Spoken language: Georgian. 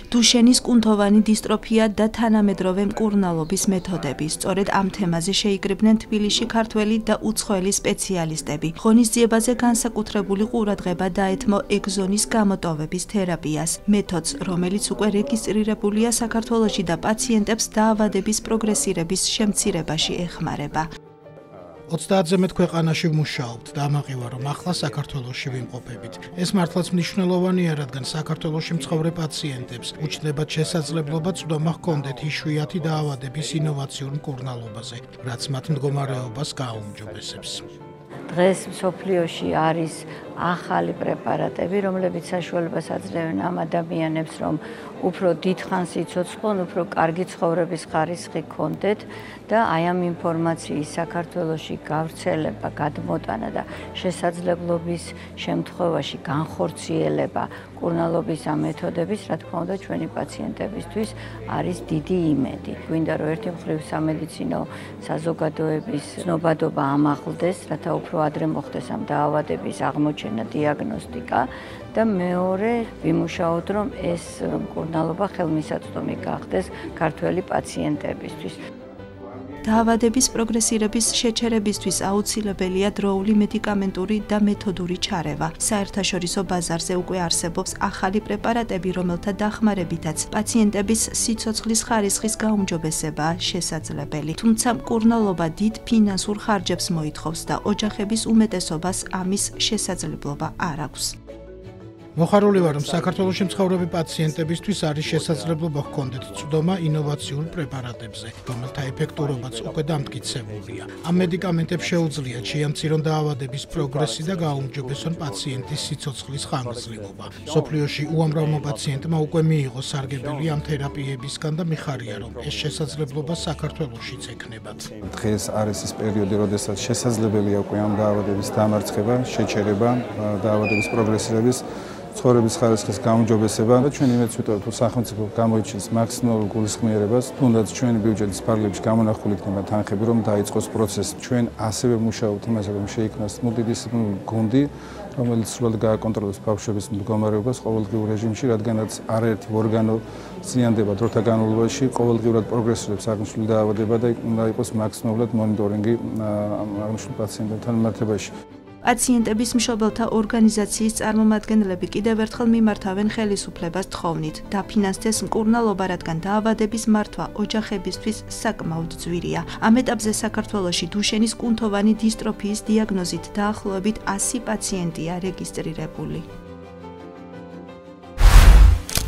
დუშენის კუნთოვანი დისტროფია და თანამედროვე მკურნალობის მეთოდები. სწორედ ამ თემაზე შეიკრიბნენ თბილისში ქართველი და უცხოელი სპეციალისტები. ღონისძიებაზე განსაკუთრებული ყურადღება დაეთმო ეგზონის გამოტოვების თერაპიას, მეთოდს, რომელიც უკვე რეგისტრირებულია საქართველოში და პაციენტებს დაავადების პროგრესირების შემცირებაში ეხმარება. 30-ზე მეტ ქვეყანაში ვმუშაობთ და ამაყივა, რომ ახლა საქართველოში ვიმყოფებით. ეს მართლაც მნიშვნელოვანია, რადგან საქართველოში მცხოვრებ პაციენტებს უჩნდებათ შესაძლებლობა წვდომა ჰქონდეთ იშვიათი დაავადების ინოვაციურ მკურნალობაზე, რაც მათ მდგომარეობას გააუმჯობესებს. დღეს მსოფლიოში არის ახალი პრეპარატები, რომლებიც საშუალებას აძლევენ ამ ადამიანებს, რომ უფრო დიდხანს იცოცხლონ, უფრო კარგი ცხოვრების ხარისხი ჰქონდეთ და აი ამ ინფორმაციის საქართველოში გავრცელება, გადმოტანა და შესაძლებლობის შემთხვევაში განხორციელება მკურნალობის ამ მეთოდების, რა თქმა უნდა, ჩვენი პაციენტებისთვის არის დიდი იმედი. გვინდა რომ ერთი მხრივ სამედიცინო საზოგადოების ცნობადობა ამაღლდეს, რათა უფრო ადრე მოხდეს ამ დაავადების აღმოჩენა, დიაგნოსტიკა და მეორე ვიმუშაოთ, რომ ეს მკურნალობა ხელმისაწვდომი გახდეს ქართველი პაციენტებისთვის. დაავადების პროგრესირების შეჩერებისთვის აუცილებელია დროული მედიკამენტური და მეთოდური ჩარევა. საერთაშორისო ბაზარზე უკვე არსებობს ახალი პრეპარატები, რომელთა დახმარებითაც პაციენტების სიცოცხლის ხარისხის გაუმჯობესებაა შესაძლებელი. თუმცა მკურნალობა დიდ ფინანსურ ხარჯებს მოითხოვს და ოჯახების უმეტესობას ამის შესაძლებლობა არ აქვს. მოხარული ვარ, რომ საქართველოში მცხოვრები პაციენტებისთვის არის შესაძლებლობა ჰქონდეთ წვდომა ინოვაციურ პრეპარატებზე, რომელთა ეფექტურობაც უკვე დამტკიცებულია. ამ მედიკამენტებს შეუძლიათ შეამცირონ დაავადების პროგრესი და გააუმჯობესონ პაციენტის სიცოცხლის ხანგრძლივობა. მსოფლიოში უამრავმა პაციენტმა უკვე მიიღო სარგებელი ამ თერაპიებისგან და მიხარია, რომ ეს შესაძლებლობა საქართველოშიც ექნებათ. დღეს არის ის პერიოდი, როდესაც შესაძლებელია უკვე ამ დაავადების დამარცხება, შეჩერება, დაავადების პროგრესირების ცხოვრების ხარისხის გაუმჯობესება და ჩვენ იმედს ვიტოვებთ, რომ სახელმწიფო გამოიჩინოს მაქსიმალურ გულისხმიერებას, თუნდაც ჩვენი ბიუჯეტის ფარგლებში გამონახული იქნება თანხები, რომ დაიწყოს პროცესი. ჩვენ ასევე მუშაობთ იმაზე, რომ შეიქმნას მულტიდისციპლინური გუნდი, რომელიც სრულად გააკონტროლებს ბავშვების მდგომარეობას ყოველდღიურ რეჟიმში, რადგანაც არაერთი ორგანო ზიანდება დროთა განმავლობაში, ყოველდღიურად პროგრესირებს აღნიშნული დაავადება და უნდა იყოს მაქსიმალურად მონიტორინგი აღნიშნულ პაციენტებთან მიმართებაში. პაციენტების მშობელთა ორგანიზაციის წარმომადგენლები კიდევ ერთხელ მიმართავენ ხელისუფლებას თხოვნით, დაფინანსდეს მკურნალობა, რადგან დაავადების მართვა ოჯახებისთვის საკმაოდ ძვირია. ამ ეტაპზე საქართველოში დუშენის კუნთოვანი დისტროფიის დიაგნოზით დაახლოებით 100 პაციენტია რეგისტრირებული.